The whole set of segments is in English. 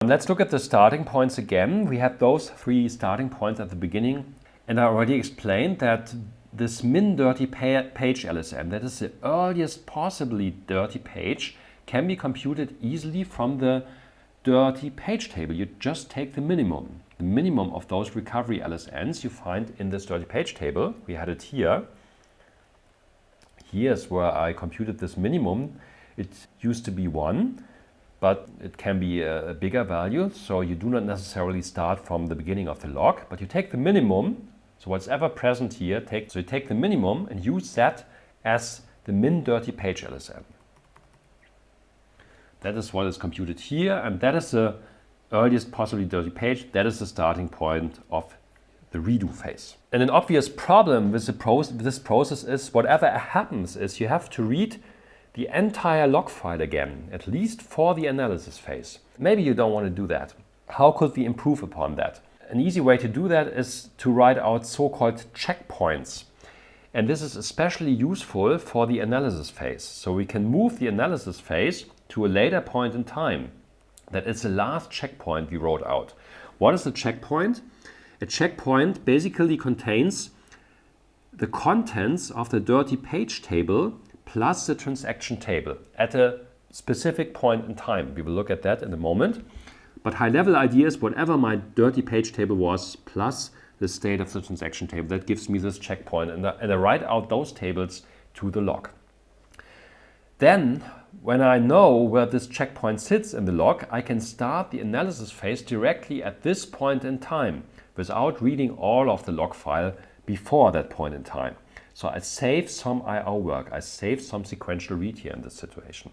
Let's look at the starting points again. We had those 3 starting points at the beginning, and I already explained that this min dirty page LSM, that is the earliest possibly dirty page, can be computed easily from the dirty page table. You just take the minimum of those recovery LSNs you find in this dirty page table. We had it here. Here's where I computed this minimum. It used to be 1. But it can be a bigger value, so you do not necessarily start from the beginning of the log, but you take the minimum, so what's ever present here, so you take the minimum and use that as the min dirty page LSM. That is what is computed here, and that is the earliest possibly dirty page. That is the starting point of the redo phase. And an obvious problem with this process is whatever happens is you have to read the entire log file again, at least for the analysis phase. Maybe you don't want to do that. How could we improve upon that? An easy way to do that is to write out so-called checkpoints. And this is especially useful for the analysis phase. So we can move the analysis phase to a later point in time. That is the last checkpoint we wrote out. What is a checkpoint? A checkpoint basically contains the contents of the dirty page table plus the transaction table at a specific point in time. We will look at that in a moment. But high-level idea is whatever my dirty page table was plus the state of the transaction table, that gives me this checkpoint, and I write out those tables to the log. Then, when I know where this checkpoint sits in the log, I can start the analysis phase directly at this point in time without reading all of the log file before that point in time. So I save some I/O work, I save some sequential read here in this situation.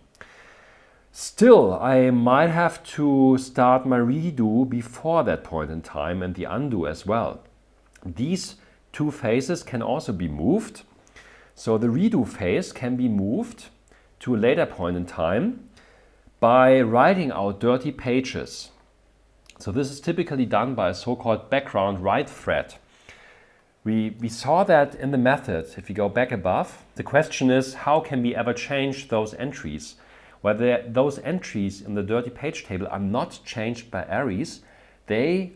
Still, I might have to start my redo before that point in time and the undo as well. These 2 phases can also be moved. So the redo phase can be moved to a later point in time by writing out dirty pages. So this is typically done by a so-called background write thread. We saw that in the method. If you go back above, the question is, how can we ever change those entries? Whether those entries in the dirty page table are not changed by arrays, they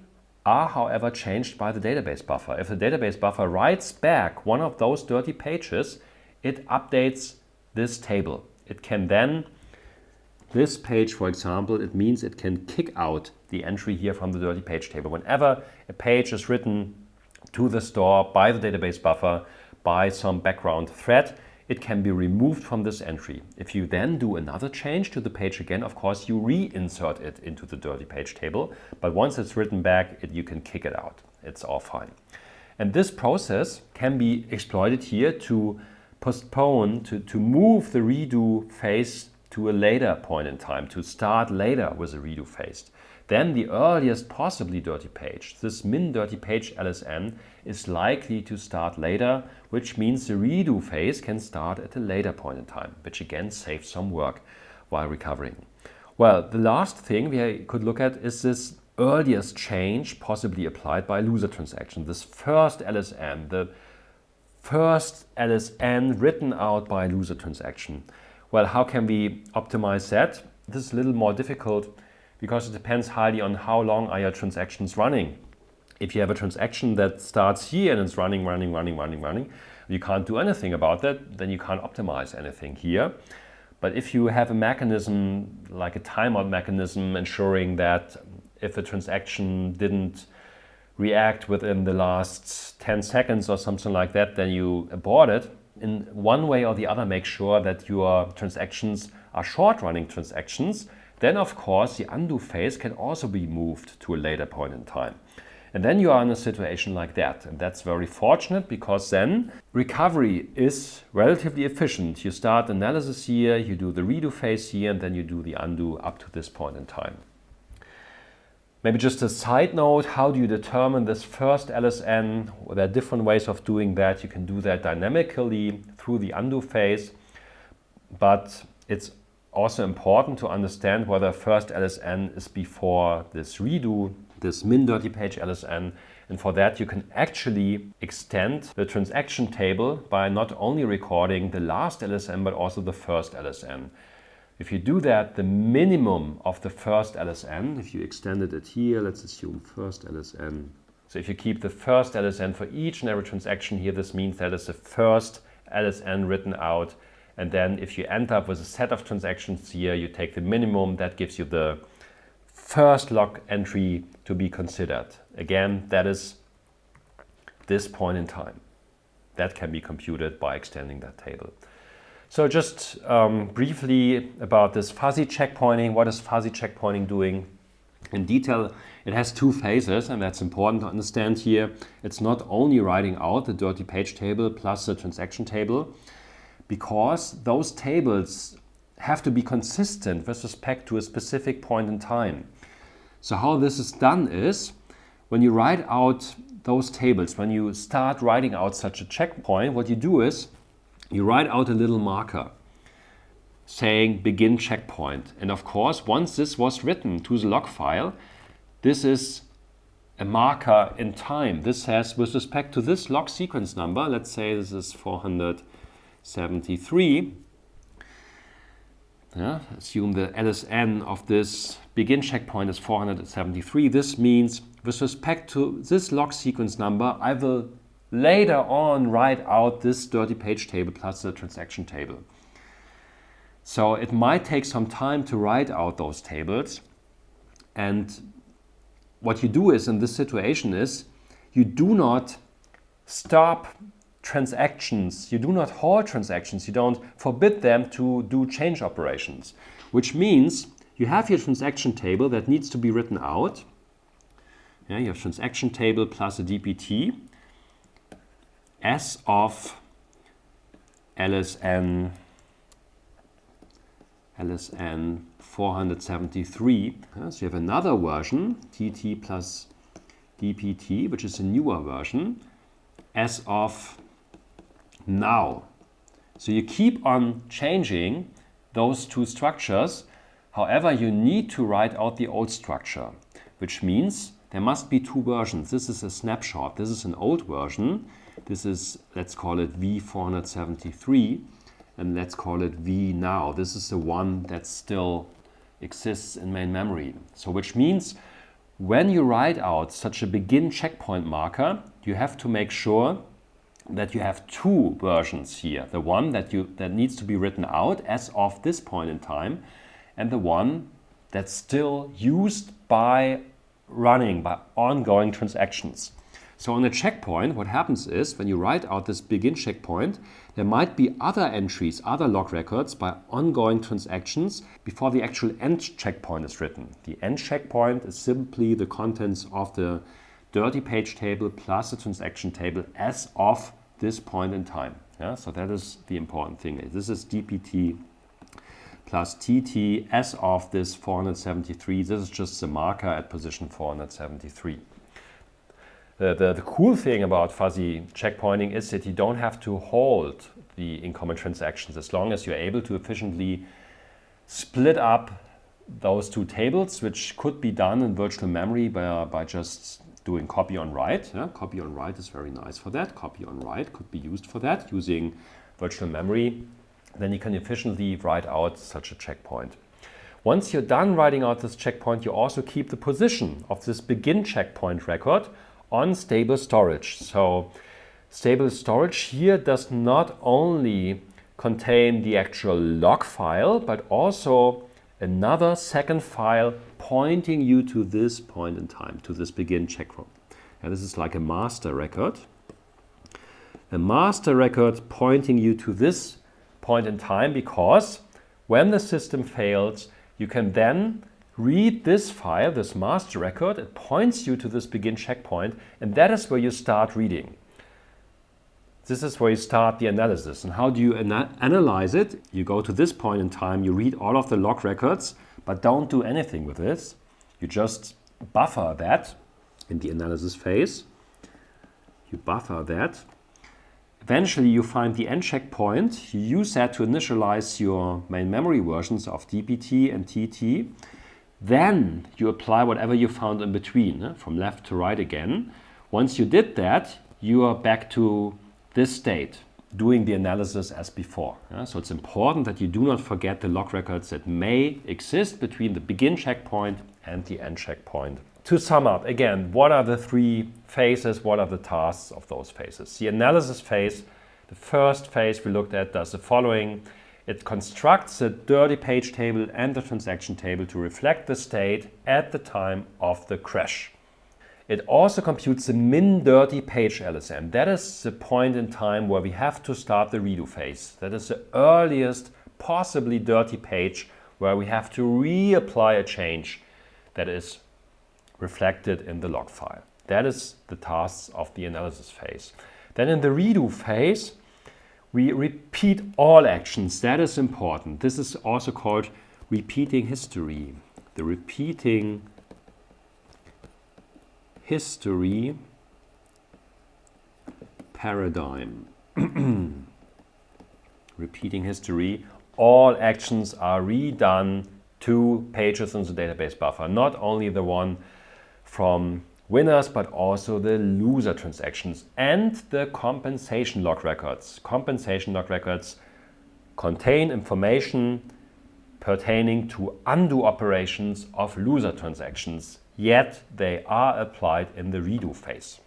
are, however, changed by the database buffer. If the database buffer writes back one of those dirty pages, it updates this table. It can then, this page, for example, it means it can kick out the entry here from the dirty page table. Whenever a page is written to the store by the database buffer, by some background thread, it can be removed from this entry. If you then do another change to the page again, of course, you reinsert it into the dirty page table. But once it's written back, you can kick it out. It's all fine. And this process can be exploited here to postpone, to move the redo phase to a later point in time, to start later with the redo phase. Then the earliest possibly dirty page, this min dirty page LSN, is likely to start later, which means the redo phase can start at a later point in time, which again saves some work while recovering. Well, the last thing we could look at is this earliest change possibly applied by loser transaction, this first LSN, the first LSN written out by loser transaction. Well, how can we optimize that? This is a little more difficult because it depends highly on how long are your transactions running. If you have a transaction that starts here and it's running, you can't do anything about that, then you can't optimize anything here. But if you have a mechanism, like a timeout mechanism, ensuring that if a transaction didn't react within the last 10 seconds or something like that, then you abort it. In one way or the other, make sure that your transactions are short-running transactions. Then, of course, the undo phase can also be moved to a later point in time. And then you are in a situation like that. And that's very fortunate because then recovery is relatively efficient. You start analysis here, you do the redo phase here, and then you do the undo up to this point in time. Maybe just a side note, how do you determine this first LSN? Well, there are different ways of doing that. You can do that dynamically through the undo phase, but it's also important to understand whether first LSN is before this redo, this min dirty page LSN, and for that you can actually extend the transaction table by not only recording the last LSN but also the first LSN. If you do that, the minimum of the first LSN, if you extended it here, let's assume first LSN. So if you keep the first LSN for each and every transaction here, this means that is the first LSN written out. And then if you end up with a set of transactions here, you take the minimum, that gives you the first log entry to be considered. Again, that is this point in time. That can be computed by extending that table. So just briefly about this fuzzy checkpointing. What is fuzzy checkpointing doing? In detail, it has two phases, and that's important to understand here. It's not only writing out the dirty page table plus the transaction table, because those tables have to be consistent with respect to a specific point in time. So how this is done is, when you write out those tables, when you start writing out such a checkpoint, what you do is, you write out a little marker saying begin checkpoint. And of course, once this was written to the log file, this is a marker in time. This has, with respect to this log sequence number, let's say this is 473. Assume the LSN of this begin checkpoint is 473. This means with respect to this log sequence number, I will later on write out this dirty page table plus the transaction table. So it might take some time to write out those tables. And what you do is, in this situation is, you do not stop transactions, you do not halt transactions, you don't forbid them to do change operations, which means you have your transaction table that needs to be written out. Yeah, you have transaction table plus a DPT as of LSN 473. So you have another version, TT plus DPT, which is a newer version, as of now. So you keep on changing those two structures. However, you need to write out the old structure, which means there must be two versions. This is a snapshot. This is an old version. This is, let's call it V473, and let's call it V now. This is the one that still exists in main memory. So which means when you write out such a begin checkpoint marker, you have to make sure that you have two versions here. The one that needs to be written out as of this point in time, and the one that's still used by ongoing transactions. So on a checkpoint, what happens is, when you write out this begin checkpoint, there might be other entries, other log records by ongoing transactions before the actual end checkpoint is written. The end checkpoint is simply the contents of the dirty page table plus the transaction table as of this point in time. Yeah? So that is the important thing. This is DPT plus TT as of this 473. This is just the marker at position 473. The cool thing about fuzzy checkpointing is that you don't have to hold the incoming transactions as long as you're able to efficiently split up those two tables, which could be done in virtual memory by just doing copy on write. Yeah? Copy on write is very nice for that. Copy on write could be used for that using virtual memory. Then you can efficiently write out such a checkpoint. Once you're done writing out this checkpoint, you also keep the position of this begin checkpoint record on stable storage. So stable storage here does not only contain the actual log file, but also another second file pointing you to this point in time, to this begin checkpoint. And this is like a master record. A master record pointing you to this point in time, because when the system fails, you can then read this file, this master record. It points you to this begin checkpoint, and that is where you start reading. This is where you start the analysis. And how do you analyze it? You go to this point in time, you read all of the log records, but don't do anything with this. You just buffer that in the analysis phase. You buffer that. Eventually you find the end checkpoint. You use that to initialize your main memory versions of DPT and TT. Then you apply whatever you found in between, from left to right again. Once you did that, you are back to this state. doing the analysis as before. Yeah? So it's important that you do not forget the log records that may exist between the begin checkpoint and the end checkpoint. To sum up, again, what are the three phases? What are the tasks of those phases? The analysis phase, the first phase we looked at, does the following. It constructs a dirty page table and the transaction table to reflect the state at the time of the crash. It also computes the min dirty page LSM. That is the point in time where we have to start the redo phase. That is the earliest possibly dirty page where we have to reapply a change that is reflected in the log file. That is the tasks of the analysis phase. Then in the redo phase, we repeat all actions. That is important. This is also called repeating history. The repeating history paradigm. Repeating history. All actions are redone 2 pages in the database buffer. Not only the one from winners, but also the loser transactions and the compensation log records. Compensation log records contain information pertaining to undo operations of loser transactions, yet they are applied in the redo phase.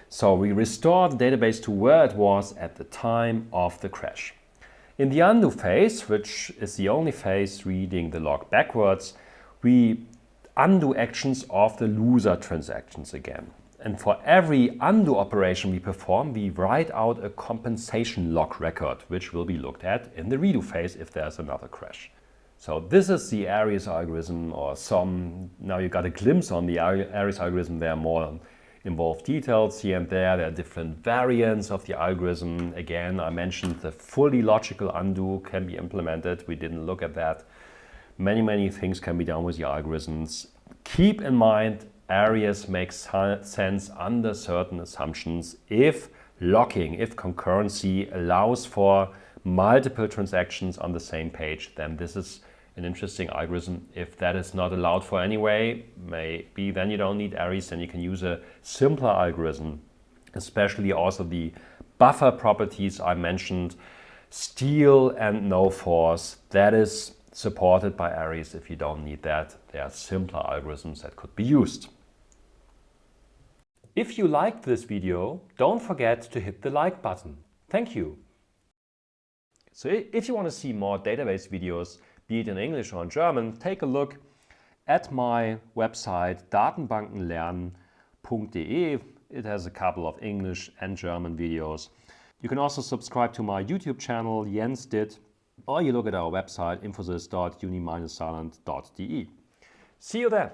So we restore the database to where it was at the time of the crash. In the undo phase, which is the only phase reading the log backwards, we undo actions of the loser transactions again. And for every undo operation we perform, we write out a compensation log record, which will be looked at in the redo phase if there's another crash. So this is the Aries algorithm, or now you got a glimpse on the Aries algorithm. There are more involved details here and there. There are different variants of the algorithm. Again, I mentioned the fully logical undo can be implemented. We didn't look at that. Many things can be done with the algorithms. Keep in mind, Aries makes sense under certain assumptions. If locking, if concurrency allows for multiple transactions on the same page, then this is an interesting algorithm. If that is not allowed for anyway, maybe then you don't need Aries, then you can use a simpler algorithm. Especially also the buffer properties I mentioned, steal and no force, that is supported by Aries. If you don't need that, there are simpler algorithms that could be used. If you liked this video, don't forget to hit the like button. Thank you. So if you want to see more database videos, be it in English or in German, take a look at my website datenbankenlernen.de. It has a couple of English and German videos. You can also subscribe to my YouTube channel, Jens did, or you look at our website infosys.uni-saarland.de. See you then!